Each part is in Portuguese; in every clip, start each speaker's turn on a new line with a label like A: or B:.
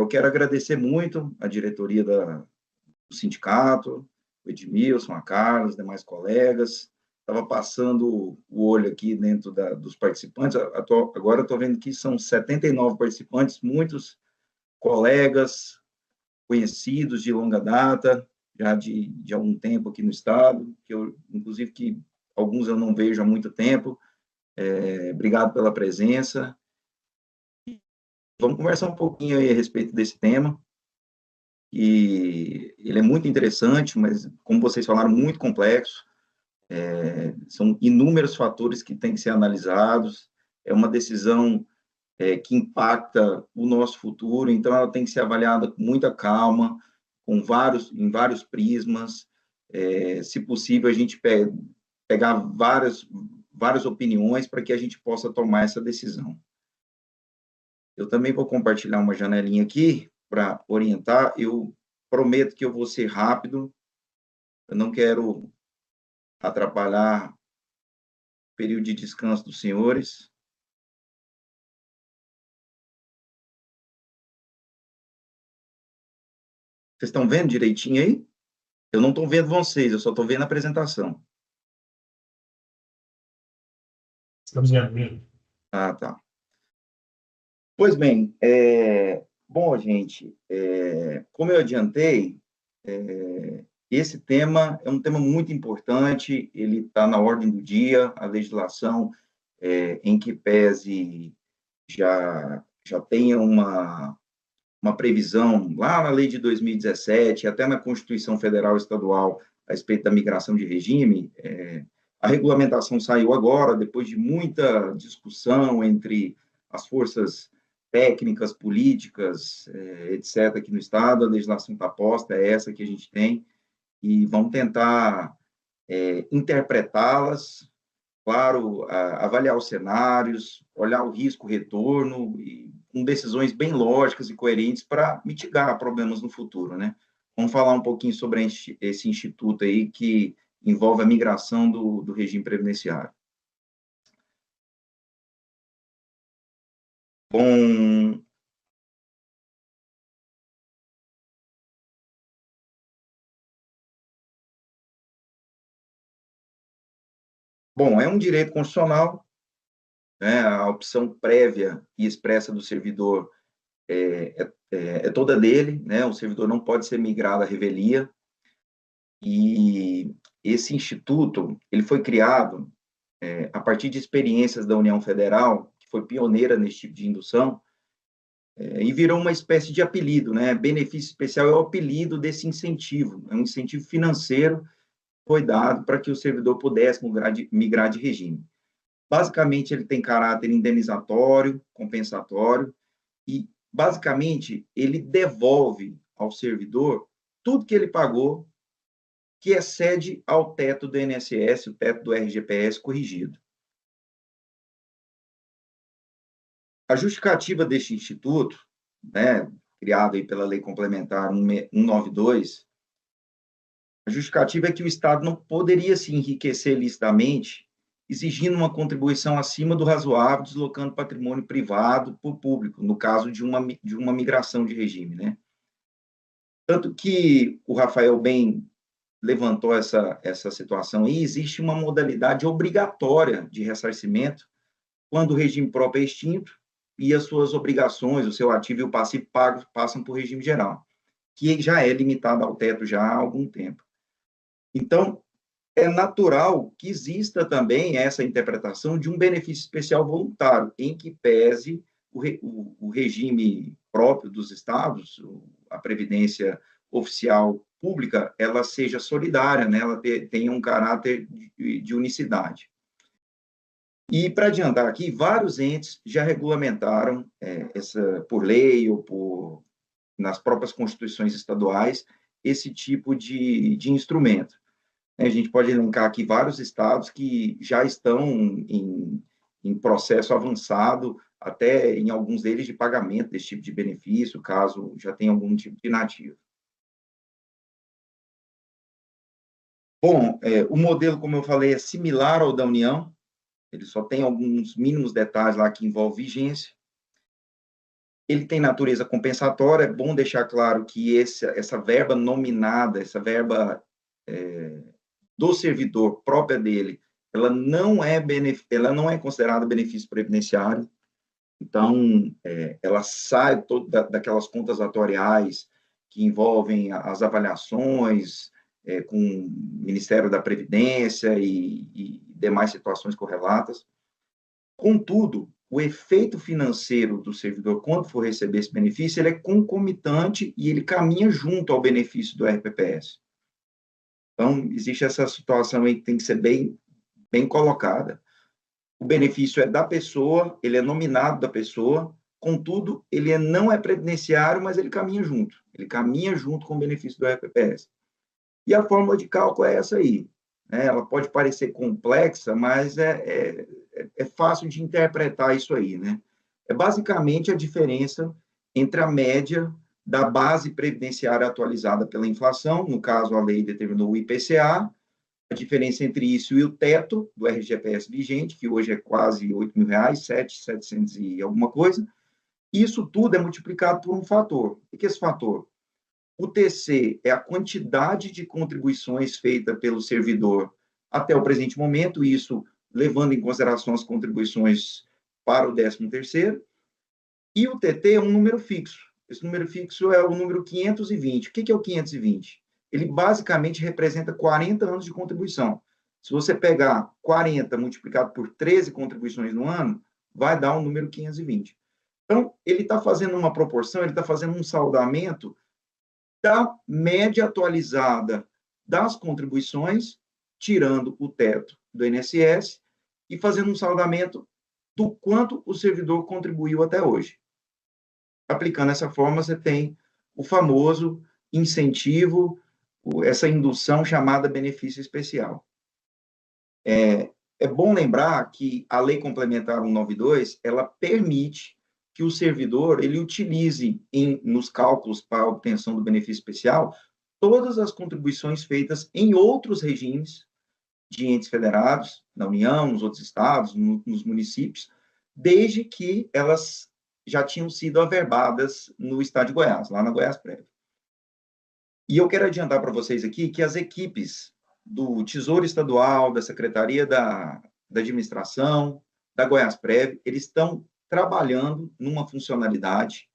A: eu quero agradecer muito a diretoria do sindicato, o Edmilson, a Carlos, os demais colegas. Estava passando o olho aqui dentro dos participantes, agora estou vendo que são 79 participantes, muitos colegas, conhecidos de longa data, já de algum tempo aqui no Estado, inclusive, que alguns eu não vejo há muito tempo. Obrigado pela presença. Vamos conversar um pouquinho aí a respeito desse tema, e ele é muito interessante, mas, como vocês falaram, muito complexo. São inúmeros fatores que têm que ser analisados, é uma decisão que impacta o nosso futuro, então ela tem que ser avaliada com muita calma, em vários prismas, se possível, a gente pegar várias opiniões para que a gente possa tomar essa decisão. Eu também vou compartilhar uma janelinha aqui para orientar. Eu prometo que eu vou ser rápido, eu não quero atrapalhar o período de descanso dos senhores. Vocês estão vendo direitinho aí? Eu não estou vendo vocês, eu só estou vendo a apresentação.
B: Estamos vendo.
A: Ah, tá. Pois bem, bom, gente, como eu adiantei, esse tema é um tema muito importante, ele está na ordem do dia, a legislação, em que pese já tenha uma previsão lá na lei de 2017, até na Constituição Federal e Estadual, a respeito da migração de regime. A regulamentação saiu agora, depois de muita discussão entre as forças técnicas, políticas, etc., aqui no Estado. A legislação está posta, é essa que a gente tem, e vamos tentar interpretá-las, claro, avaliar os cenários, olhar o risco-retorno, e com decisões bem lógicas e coerentes para mitigar problemas no futuro, né? Vamos falar um pouquinho sobre esse instituto aí que envolve a migração do regime previdenciário. Bom, é um direito constitucional, né? A opção prévia e expressa do servidor é toda dele, né? O servidor não pode ser migrado à revelia, e esse instituto ele foi criado a partir de experiências da União Federal, que foi pioneira nesse tipo de indução, e virou uma espécie de apelido, né? Benefício especial é o apelido desse incentivo, é um incentivo financeiro que foi dado para que o servidor pudesse migrar de regime. Basicamente, ele tem caráter indenizatório, compensatório, e, basicamente, ele devolve ao servidor tudo que ele pagou, que excede ao teto do INSS, o teto do RGPS corrigido. A justificativa deste instituto, né, criado aí pela Lei Complementar 192, a justificativa é que o Estado não poderia se enriquecer licitamente, exigindo uma contribuição acima do razoável, deslocando patrimônio privado para o público, no caso de uma migração de regime, né? Tanto que o Rafael bem levantou essa situação aí, existe uma modalidade obrigatória de ressarcimento quando o regime próprio é extinto e as suas obrigações, o seu ativo e o passivo pagos passam para o regime geral, que já é limitado ao teto já há algum tempo. Então, é natural que exista também essa interpretação de um benefício especial voluntário, em que pese o regime próprio dos estados, a previdência oficial pública, ela seja solidária, né? Ela tenha um caráter de unicidade. E, para adiantar aqui, vários entes já regulamentaram, por lei ou nas próprias constituições estaduais, esse tipo de instrumento. A gente pode elencar aqui vários estados que já estão em processo avançado, até em alguns deles de pagamento desse tipo de benefício, caso já tenha algum tipo de inativo. Bom, o modelo, como eu falei, é similar ao da União, ele só tem alguns mínimos detalhes lá que envolvem vigência. Ele tem natureza compensatória, é bom deixar claro que essa verba nominada, essa verba do servidor própria dele, ela não é considerada benefício previdenciário, então, ela sai daquelas contas atuariais que envolvem as avaliações com o Ministério da Previdência e demais situações correlatas. Contudo, o efeito financeiro do servidor, quando for receber esse benefício, ele é concomitante e ele caminha junto ao benefício do RPPS. Então, existe essa situação aí que tem que ser bem colocada. O benefício é da pessoa, ele é nominado da pessoa, contudo, ele não é previdenciário, mas ele caminha junto com o benefício do RPPS. E a fórmula de cálculo é essa aí, né? Ela pode parecer complexa, mas é fácil de interpretar isso aí, né? É basicamente a diferença entre a média da base previdenciária atualizada pela inflação, no caso, a lei determinou o IPCA, a diferença entre isso e o teto do RGPS vigente, que hoje é quase R$ 8.000, 7.700 e alguma coisa, isso tudo é multiplicado por um fator. O que é esse fator? O TC é a quantidade de contribuições feita pelo servidor até o presente momento, isso levando em consideração as contribuições para o 13º, e o TT é um número fixo. Esse número fixo é o número 520. O que é o 520? Ele basicamente representa 40 anos de contribuição. Se você pegar 40 multiplicado por 13 contribuições no ano, vai dar o número 520. Então, ele está fazendo uma proporção, ele está fazendo um saldamento da média atualizada das contribuições, tirando o teto do INSS, e fazendo um saldamento do quanto o servidor contribuiu até hoje. Aplicando essa forma, você tem o famoso incentivo, essa indução chamada benefício especial. É bom lembrar que a Lei Complementar 192, ela permite que o servidor ele utilize nos cálculos para a obtenção do benefício especial todas as contribuições feitas em outros regimes de entes federados, na União, nos outros estados, nos municípios, desde que elas já tinham sido averbadas no estado de Goiás, lá na Goiás Prévio. E eu quero adiantar para vocês aqui que as equipes do Tesouro Estadual, da Secretaria da Administração, da Goiás Prévio, eles estão trabalhando numa funcionalidade,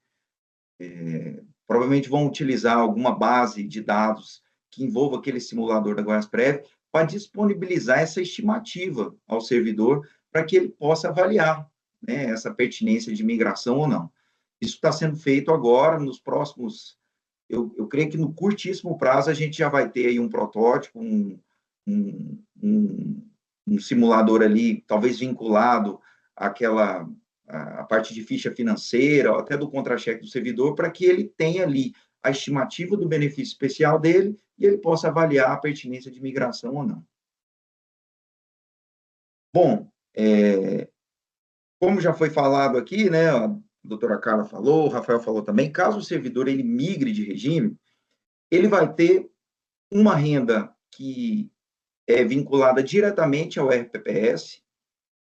A: provavelmente vão utilizar alguma base de dados que envolva aquele simulador da Goiás Prévio para disponibilizar essa estimativa ao servidor para que ele possa avaliar, né, essa pertinência de migração ou não. Isso está sendo feito agora, nos próximos... Eu creio que no curtíssimo prazo a gente já vai ter aí um protótipo, um simulador ali, talvez vinculado àquela a parte de ficha financeira, ou até do contra-cheque do servidor, para que ele tenha ali a estimativa do benefício especial dele e ele possa avaliar a pertinência de migração ou não. Bom, como já foi falado aqui, né, a doutora Carla falou, o Rafael falou também, caso o servidor ele migre de regime, ele vai ter uma renda que é vinculada diretamente ao RPPS,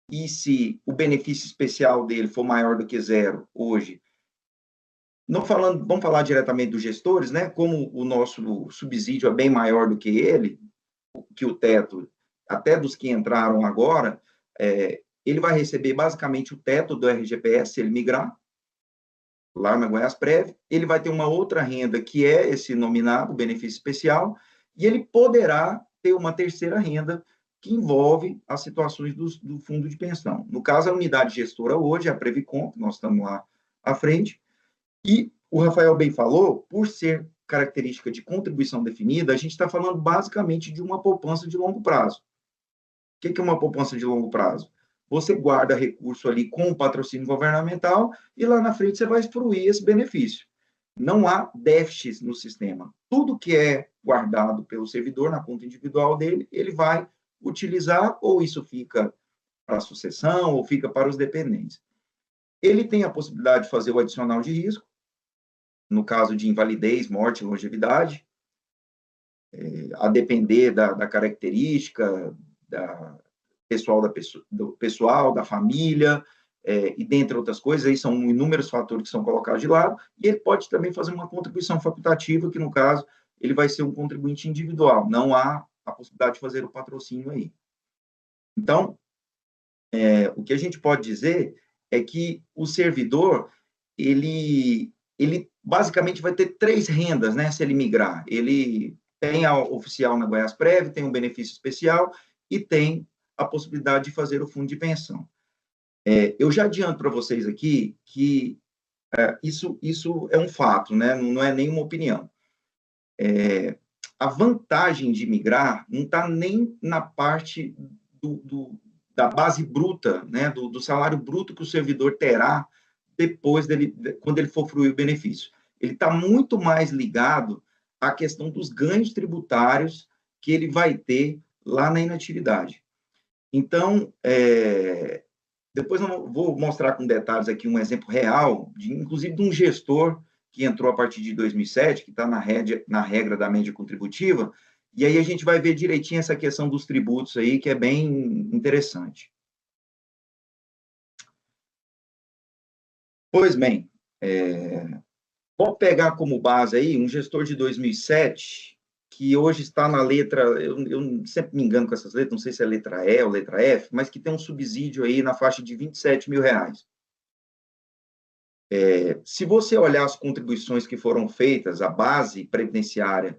A: e se o benefício especial dele for maior do que zero hoje, vamos falar diretamente dos gestores, né? Como o nosso subsídio é bem maior do que ele, que o teto, até dos que entraram agora, ele vai receber basicamente o teto do RGPS se ele migrar, lá na Goiás Prévio, ele vai ter uma outra renda que é esse nominado, benefício especial, e ele poderá ter uma terceira renda que envolve as situações do fundo de pensão. No caso, a unidade gestora hoje é a Previcom, nós estamos lá à frente, e o Rafael bem falou, por ser característica de contribuição definida, a gente está falando basicamente de uma poupança de longo prazo. O que é uma poupança de longo prazo? Você guarda recurso ali com o patrocínio governamental e lá na frente você vai fruir esse benefício. Não há déficit no sistema. Tudo que é guardado pelo servidor na conta individual dele, ele vai utilizar, ou isso fica para a sucessão, ou fica para os dependentes. Ele tem a possibilidade de fazer o adicional de risco, no caso de invalidez, morte e longevidade, a depender da característica, do pessoal, da família, e dentre outras coisas, aí são inúmeros fatores que são colocados de lado, e ele pode também fazer uma contribuição facultativa, que no caso, ele vai ser um contribuinte individual, não há a possibilidade de fazer o patrocínio aí. Então, o que a gente pode dizer é que o servidor, ele basicamente vai ter 3 rendas, né, se ele migrar. Ele tem a oficial na Goiásprev, tem um benefício especial e tem a possibilidade de fazer o fundo de pensão. Eu já adianto para vocês aqui que isso é um fato, né, não é nenhuma opinião. A vantagem de migrar não está nem na parte da base bruta, né, do salário bruto que o servidor terá depois quando ele for fruir o benefício. Ele está muito mais ligado à questão dos ganhos tributários que ele vai ter lá na inatividade. Então, depois eu vou mostrar com detalhes aqui um exemplo real, inclusive de um gestor que entrou a partir de 2007, que está na regra da média contributiva, e aí a gente vai ver direitinho essa questão dos tributos aí, que é bem interessante. Pois bem, vou pegar como base aí um gestor de 2007, que hoje está na letra, eu sempre me engano com essas letras, não sei se é letra E ou letra F, mas que tem um subsídio aí na faixa de R$27 mil. Se você olhar as contribuições que foram feitas, a base previdenciária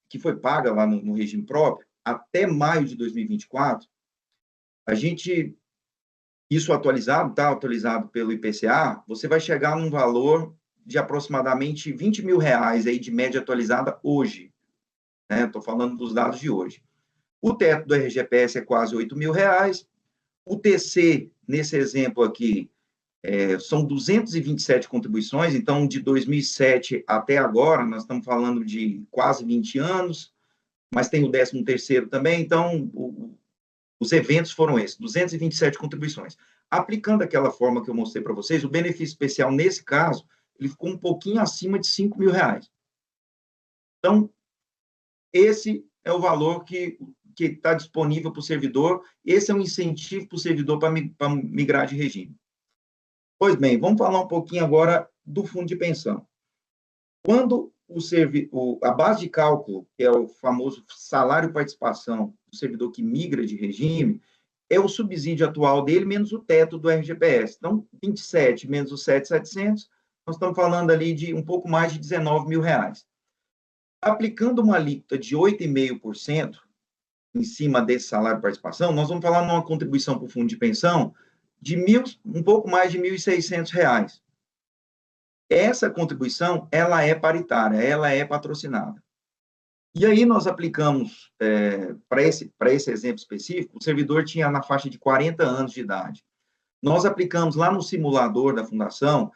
A: que foi paga lá no regime próprio, até maio de 2024, isso atualizado, está atualizado pelo IPCA, você vai chegar num valor de aproximadamente R$20 mil aí de média atualizada hoje. Estou falando dos dados de hoje. O teto do RGPS é quase R$8 mil. O TC, nesse exemplo aqui, são 227 contribuições, então, de 2007 até agora, nós estamos falando de quase 20 anos, mas tem o 13º também, então, os eventos foram esses, 227 contribuições. Aplicando aquela forma que eu mostrei para vocês, o benefício especial, nesse caso, ele ficou um pouquinho acima de R$5 mil. Então, esse é o valor que está disponível para o servidor, esse é um incentivo para o servidor para migrar de regime. Pois bem, vamos falar um pouquinho agora do fundo de pensão. Quando a base de cálculo, que é o famoso salário-participação do servidor que migra de regime, é o subsídio atual dele menos o teto do RGPS. Então, 27 menos os 7.700, nós estamos falando ali de um pouco mais de R$19 mil. Aplicando uma alíquota de 8,5% em cima desse salário-participação, nós vamos falar numa contribuição para o fundo de pensão de um pouco mais de R$1.600. Essa contribuição, ela é paritária, ela é patrocinada. E aí nós aplicamos, para esse exemplo específico, o servidor tinha na faixa de 40 anos de idade. Nós aplicamos lá no simulador da fundação,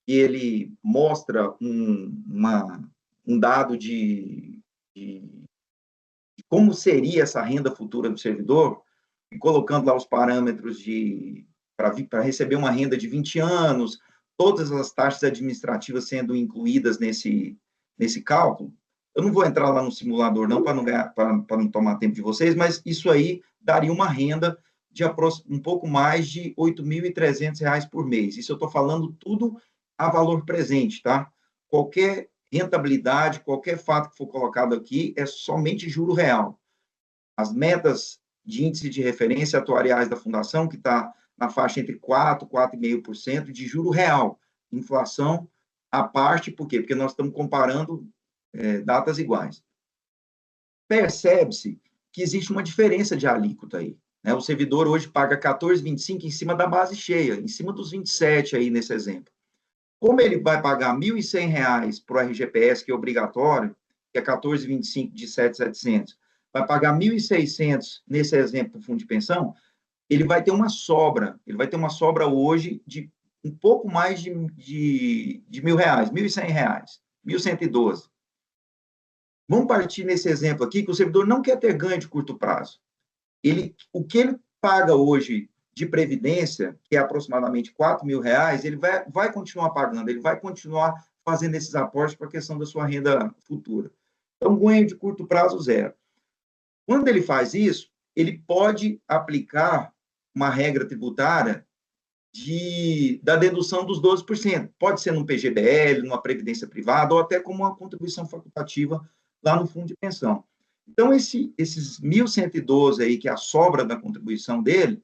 A: e ele mostra um dado de como seria essa renda futura do servidor, e colocando lá os parâmetros para receber uma renda de 20 anos, todas as taxas administrativas sendo incluídas nesse cálculo. Eu não vou entrar lá no simulador, não, para não tomar tempo de vocês, mas isso aí daria uma renda de um pouco mais de R$ 8.300 por mês. Isso eu estou falando tudo a valor presente, tá? Qualquer rentabilidade, qualquer fato que for colocado aqui, é somente juro real. As metas de índice de referência atuariais da Fundação, que está na faixa entre 4% e 4,5% de juro real. Inflação à parte, por quê? Porque nós estamos comparando datas iguais. Percebe-se que existe uma diferença de alíquota aí. Né? O servidor hoje paga 14,25 em cima da base cheia, em cima dos 27 aí nesse exemplo. Como ele vai pagar R$ 1.100 para o RGPS, que é obrigatório, que é 14,25 de 7.700, vai pagar R$ 1.600 nesse exemplo do fundo de pensão, ele vai ter uma sobra. Ele vai ter uma sobra hoje de um pouco mais de R$ 1.000, R$ 1.100, R$ 1.112. Vamos partir nesse exemplo aqui, que o servidor não quer ter ganho de curto prazo. O que ele paga hoje de previdência, que é aproximadamente R$ 4.000, ele vai continuar pagando, ele vai continuar fazendo esses aportes para a questão da sua renda futura. Então, ganho de curto prazo, zero. Quando ele faz isso, ele pode aplicar uma regra tributária da dedução dos 12%. Pode ser num PGBL, numa previdência privada, ou até como uma contribuição facultativa lá no fundo de pensão. Então, esses 1.112 aí, que é a sobra da contribuição dele,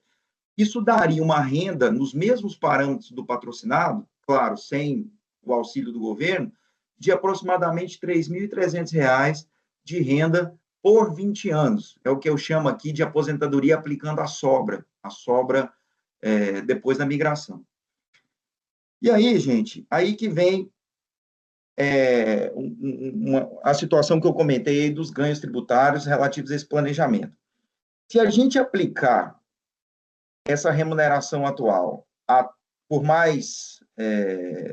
A: isso daria uma renda, nos mesmos parâmetros do patrocinado, claro, sem o auxílio do governo, de aproximadamente R$ 3.300 de renda por 20 anos. É o que eu chamo aqui de aposentadoria aplicando a sobra depois da migração. E aí, gente, aí que vem a situação que eu comentei dos ganhos tributários relativos a esse planejamento. Se a gente aplicar essa remuneração atual, por mais,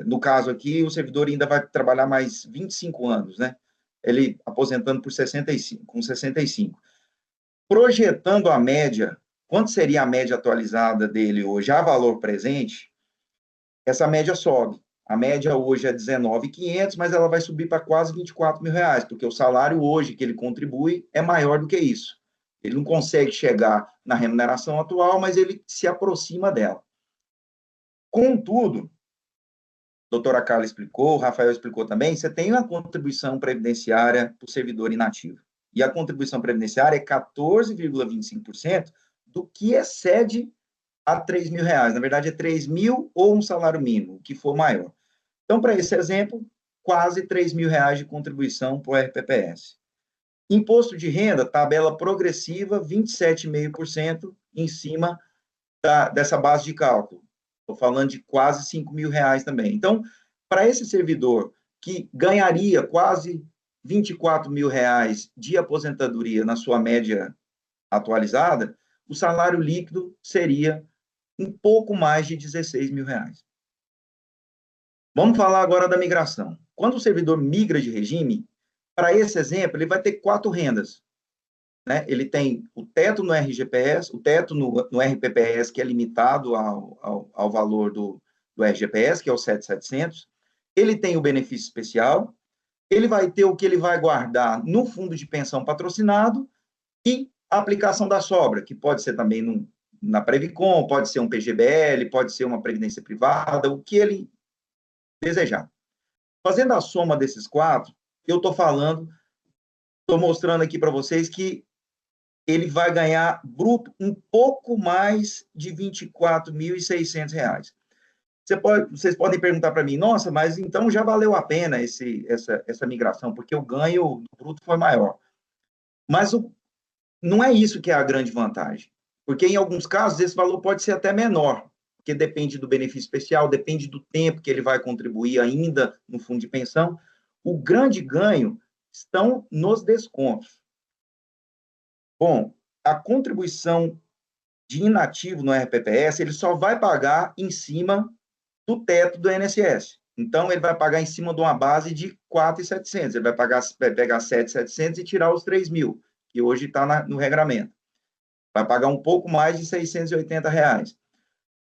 A: no caso aqui, o servidor ainda vai trabalhar mais 25 anos, né? Ele aposentando com 65. Projetando a média, quanto seria a média atualizada dele hoje a valor presente, essa média sobe. A média hoje é 19.500, mas ela vai subir para quase R$ 24.000, porque o salário hoje que ele contribui é maior do que isso. Ele não consegue chegar na remuneração atual, mas ele se aproxima dela. Contudo, a doutora Carla explicou, o Rafael explicou também, você tem uma contribuição previdenciária para o servidor inativo. E a contribuição previdenciária é 14,25% do que excede a R$ 3.000. Na verdade, é 3.000 ou um salário mínimo, o que for maior. Então, para esse exemplo, quase R$ 3.000 de contribuição para o RPPS. Imposto de renda, tabela progressiva, 27,5% em cima dessa base de cálculo. Estou falando de quase R$ 5.000 também. Então, para esse servidor que ganharia quase R$ 24.000 de aposentadoria na sua média atualizada, o salário líquido seria um pouco mais de R$ 16.000. Vamos falar agora da migração. Quando o servidor migra de regime, para esse exemplo, ele vai ter 4 rendas. Né? Ele tem o teto no RGPS, o teto no RPPS, que é limitado ao valor do RGPS, que é o 7.700. Ele tem o benefício especial, ele vai ter o que ele vai guardar no fundo de pensão patrocinado e a aplicação da sobra, que pode ser também na Previcom, pode ser um PGBL, pode ser uma previdência privada, o que ele desejar. Fazendo a soma desses 4, eu estou mostrando aqui para vocês que ele vai ganhar bruto um pouco mais de R$ 24.600. Vocês podem perguntar para mim, nossa, mas então já valeu a pena essa migração, porque o ganho bruto foi maior. Mas não é isso que é a grande vantagem, porque em alguns casos esse valor pode ser até menor, porque depende do benefício especial, depende do tempo que ele vai contribuir ainda no fundo de pensão. O grande ganho estão nos descontos. Bom, a contribuição de inativo no RPPS, ele só vai pagar em cima do teto do INSS. Então, ele vai pagar em cima de uma base de 4.700. Ele vai pegar 7.700 e tirar os 3.000, que hoje está no regramento. Vai pagar um pouco mais de R$ 680.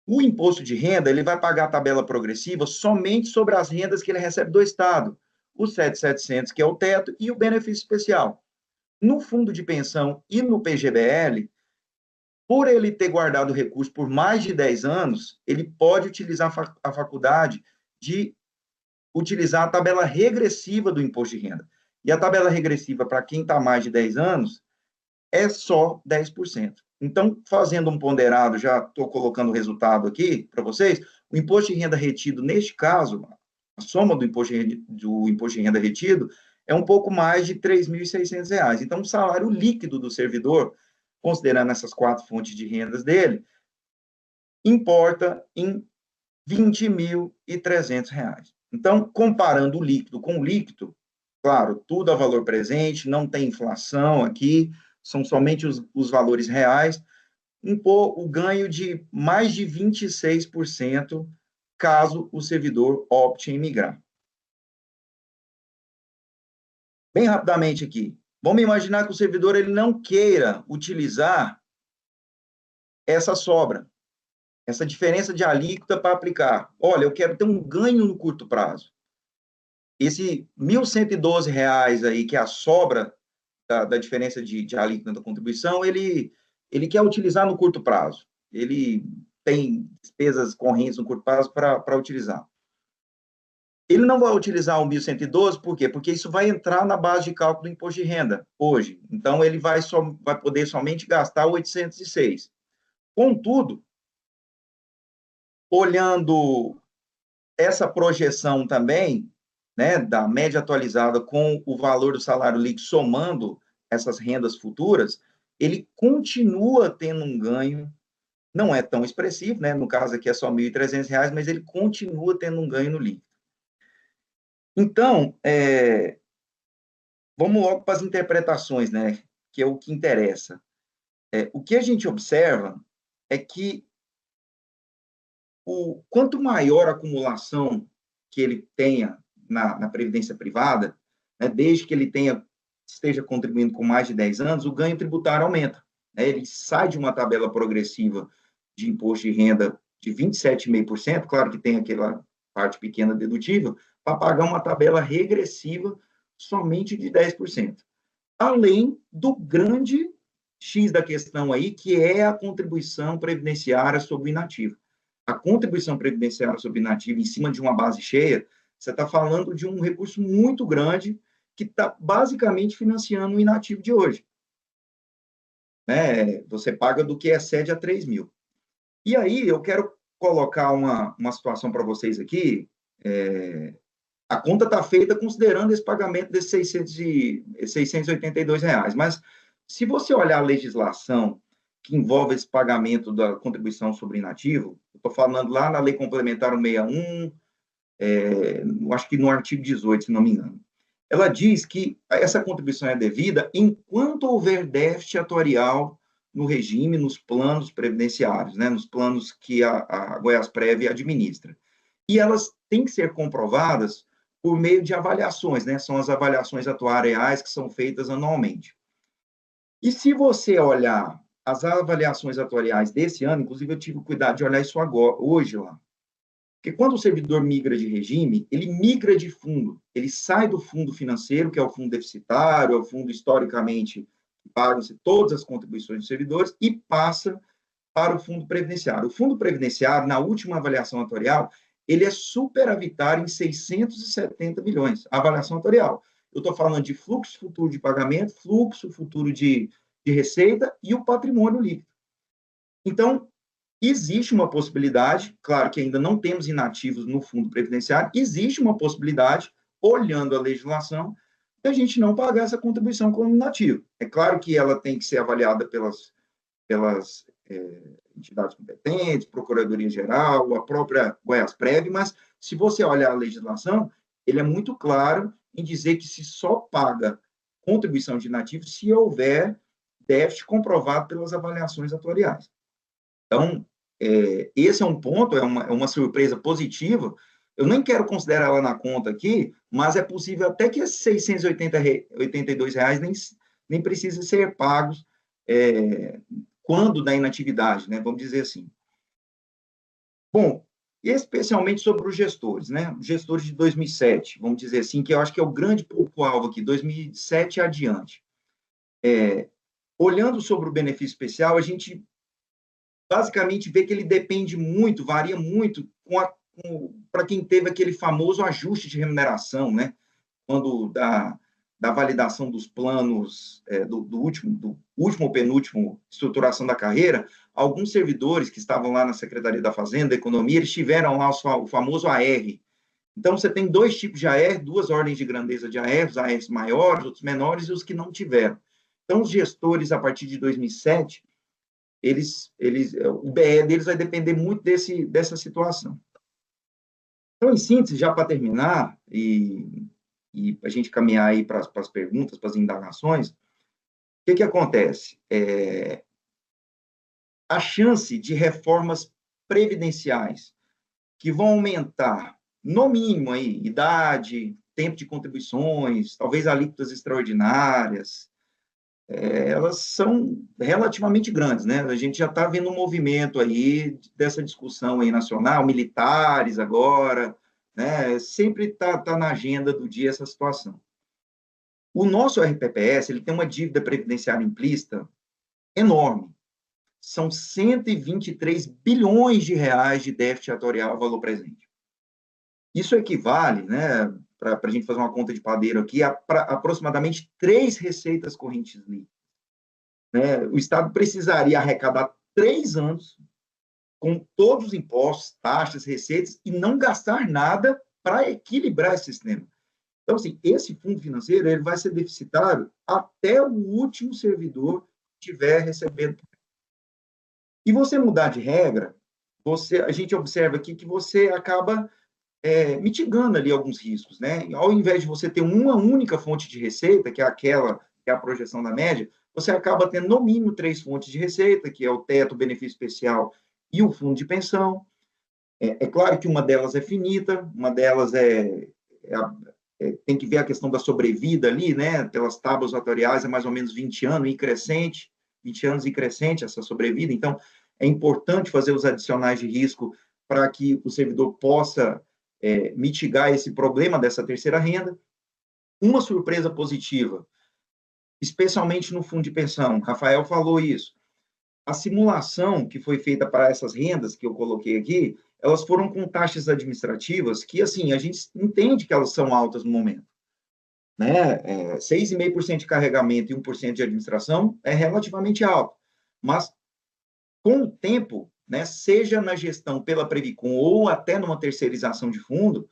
A: O imposto de renda, ele vai pagar a tabela progressiva somente sobre as rendas que ele recebe do Estado. O 7.700, que é o teto, e o benefício especial. No fundo de pensão e no PGBL, por ele ter guardado o recurso por mais de 10 anos, ele pode utilizar a faculdade de utilizar a tabela regressiva do imposto de renda. E a tabela regressiva, para quem está mais de 10 anos, é só 10%. Então, fazendo um ponderado, já estou colocando o resultado aqui para vocês, o imposto de renda retido, neste caso, a soma do imposto de renda retido, é um pouco mais de R$ 3.600. Então, o salário líquido do servidor, considerando essas 4 fontes de rendas dele, importa em R$ 20.300. Então, comparando o líquido com o líquido, claro, tudo a valor presente, não tem inflação aqui, são somente os valores reais, o ganho de mais de 26% caso o servidor opte em migrar. Bem rapidamente aqui, vamos imaginar que o servidor ele não queira utilizar essa sobra, essa diferença de alíquota para aplicar. Olha, eu quero ter um ganho no curto prazo. Esse R$ 1.112 aí, que é a sobra da diferença de alíquota da contribuição, ele quer utilizar no curto prazo. Ele tem despesas correntes no curto prazo para utilizar. Ele não vai utilizar o 1.112, por quê? Porque isso vai entrar na base de cálculo do imposto de renda hoje. Então, ele vai poder somente gastar 806. Contudo, olhando essa projeção também, né, da média atualizada com o valor do salário líquido somando essas rendas futuras, ele continua tendo um ganho, não é tão expressivo, né, no caso aqui é só R$ 1.300, mas ele continua tendo um ganho no líquido. Então, vamos logo para as interpretações, né, que é o que interessa. O que a gente observa é que quanto maior a acumulação que ele tenha na previdência privada, né, desde que ele esteja contribuindo com mais de 10 anos, o ganho tributário aumenta. Né? Ele sai de uma tabela progressiva de imposto de renda de 27,5%, claro que tem aquela parte pequena dedutível, para pagar uma tabela regressiva somente de 10%. Além do grande X da questão aí, que é a contribuição previdenciária sobre o inativo. A contribuição previdenciária sobre o inativo em cima de uma base cheia, você está falando de um recurso muito grande que está basicamente financiando o inativo de hoje. Né? Você paga do que excede a 3 mil. E aí, eu quero colocar uma situação para vocês aqui. A conta está feita considerando esse pagamento desses R$ 682, mas se você olhar a legislação que envolve esse pagamento da contribuição sobre inativo, estou falando lá na Lei Complementar 161, acho que no artigo 18, se não me engano, ela diz que essa contribuição é devida enquanto houver déficit atuarial no regime, nos planos previdenciários, né, nos planos que a Goiásprev administra. E elas têm que ser comprovadas por meio de avaliações, né? São as avaliações atuariais que são feitas anualmente. E se você olhar as avaliações atuariais desse ano, inclusive eu tive cuidado de olhar isso agora, hoje lá, porque quando o servidor migra de regime, ele migra de fundo, ele sai do fundo financeiro, que é o fundo deficitário, é o fundo historicamente que pagam-se todas as contribuições dos servidores, e passa para o fundo previdenciário. O fundo previdenciário, na última avaliação atuarial, ele é superavitário em 670 milhões, a avaliação atuarial. Eu estou falando de fluxo futuro de pagamento, fluxo futuro de receita e o patrimônio líquido. Então, existe uma possibilidade, claro que ainda não temos inativos no fundo previdenciário, existe uma possibilidade, olhando a legislação, de a gente não pagar essa contribuição como inativo. É claro que ela tem que ser avaliada pelas entidades competentes, Procuradoria-Geral, a própria Goiásprev, mas se você olhar a legislação, ele é muito claro em dizer que se só paga contribuição de inativo se houver déficit comprovado pelas avaliações atuariais. Então, esse é um ponto, é uma surpresa positiva. Eu nem quero considerar ela na conta aqui, mas é possível até que esses R$ 682 nem precisem ser pagos quando da inatividade, né? Vamos dizer assim. Bom, especialmente sobre os gestores, né? Os gestores de 2007, vamos dizer assim, que eu acho que é o grande público-alvo aqui, 2007 adiante. Olhando sobre o benefício especial, a gente basicamente vê que ele depende muito, varia muito para quem teve aquele famoso ajuste de remuneração, né? Quando da validação dos planos do último ou penúltimo estruturação da carreira, alguns servidores que estavam lá na Secretaria da Fazenda, da Economia, eles tiveram lá o famoso AR. Então, você tem dois tipos de AR, duas ordens de grandeza de AR, os ARs maiores, outros menores, e os que não tiveram. Então, os gestores, a partir de 2007, o BE deles vai depender muito dessa situação. Então, em síntese, já para terminar, e a gente caminhar aí para as perguntas, para as indagações, o que acontece? A chance de reformas previdenciais que vão aumentar, no mínimo, aí, idade, tempo de contribuições, talvez alíquotas extraordinárias, elas são relativamente grandes, né? A gente já está vendo um movimento aí dessa discussão aí nacional, militares agora, né? Sempre está na agenda do dia essa situação. O nosso RPPS, ele tem uma dívida previdenciária implícita enorme. são 123 bilhões de reais de déficit atuarial valor presente. Isso equivale, né, para a gente fazer uma conta de padeiro aqui, a aproximadamente 3 receitas correntes líquidas. Né? O Estado precisaria arrecadar 3 anos com todos os impostos, taxas, receitas, e não gastar nada para equilibrar esse sistema. Então, assim, esse fundo financeiro ele vai ser deficitário até o último servidor que estiver recebendo. E você mudar de regra, a gente observa aqui que você acaba mitigando ali alguns riscos, né? Ao invés de você ter uma única fonte de receita, que é aquela que é a projeção da média, você acaba tendo no mínimo 3 fontes de receita, que é o teto, o benefício especial e o fundo de pensão. É claro que uma delas é finita, uma delas tem que ver a questão da sobrevida ali, né? Pelas tábuas atuariais, é mais ou menos 20 anos e crescente, 20 anos e crescente essa sobrevida. Então, é importante fazer os adicionais de risco para que o servidor possa mitigar esse problema dessa terceira renda. Uma surpresa positiva, especialmente no fundo de pensão, Rafael falou isso, a simulação que foi feita para essas rendas que eu coloquei aqui, elas foram com taxas administrativas que, assim, a gente entende que elas são altas no momento. Né? 6,5% de carregamento e 1% de administração é relativamente alto. Mas, com o tempo, né, seja na gestão pela Previcon ou até numa terceirização de fundo,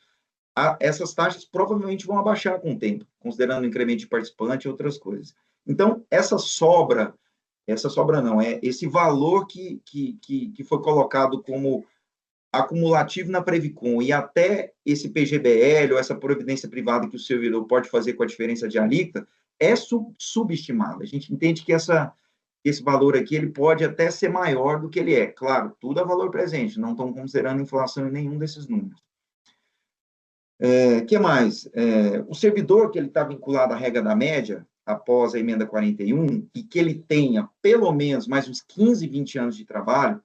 A: essas taxas provavelmente vão abaixar com o tempo, considerando o incremento de participante e outras coisas. Então, essa sobra não, esse valor que foi colocado como acumulativo na Previcon e até esse PGBL ou essa previdência privada que o servidor pode fazer com a diferença de alíquota é subestimado. A gente entende que esse valor aqui ele pode até ser maior do que ele é. Claro, tudo é valor presente, não estão considerando inflação em nenhum desses números. Que mais? O servidor que ele está vinculado à regra da média, após a emenda 41, e que ele tenha pelo menos mais uns 15, 20 anos de trabalho,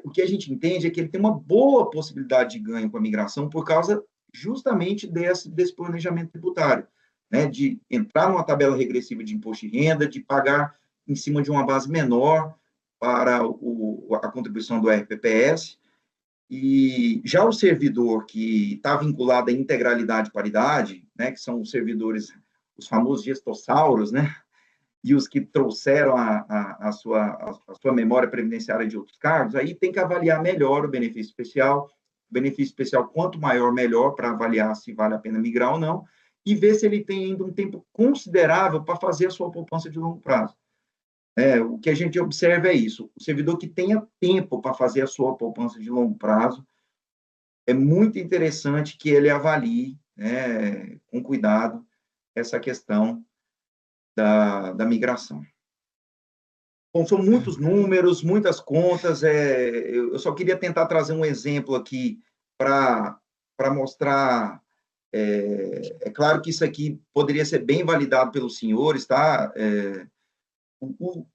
A: o que a gente entende é que ele tem uma boa possibilidade de ganho com a migração por causa justamente desse planejamento tributário, né? De entrar numa tabela regressiva de imposto de renda, de pagar em cima de uma base menor para a contribuição do RPPS. E já o servidor que está vinculado à integralidade e paridade, né, que são os servidores, os famosos gestossauros, né, e os que trouxeram a sua memória previdenciária de outros cargos, aí tem que avaliar melhor o benefício especial. O benefício especial, quanto maior, melhor, para avaliar se vale a pena migrar ou não, e ver se ele tem ainda um tempo considerável para fazer a sua poupança de longo prazo. O que a gente observa é isso, o servidor que tenha tempo para fazer a sua poupança de longo prazo, é muito interessante que ele avalie, né, com cuidado, essa questão da migração. Bom, são muitos números, muitas contas, eu só queria tentar trazer um exemplo aqui para mostrar, claro que isso aqui poderia ser bem validado pelos senhores, tá?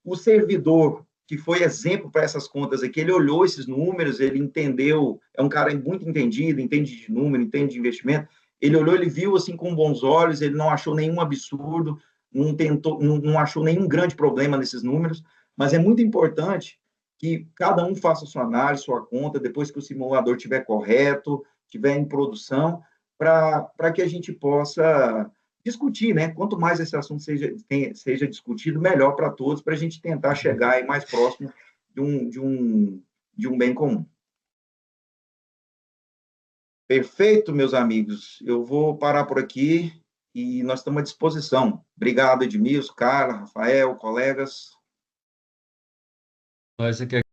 A: O servidor que foi exemplo para essas contas aqui, ele olhou esses números, ele entendeu, é um cara muito entendido, entende de número, entende de investimento, ele olhou, ele viu assim com bons olhos, ele não achou nenhum absurdo, não achou nenhum grande problema nesses números, mas é muito importante que cada um faça sua análise, sua conta, depois que o simulador estiver correto, estiver em produção, para que a gente possa discutir, né? Quanto mais esse assunto seja discutido, melhor para todos, para a gente tentar chegar aí mais próximo de um bem comum. Perfeito, meus amigos. Eu vou parar por aqui e nós estamos à disposição. Obrigado, Edmilson, Carla, Rafael, colegas.
C: Nós aqui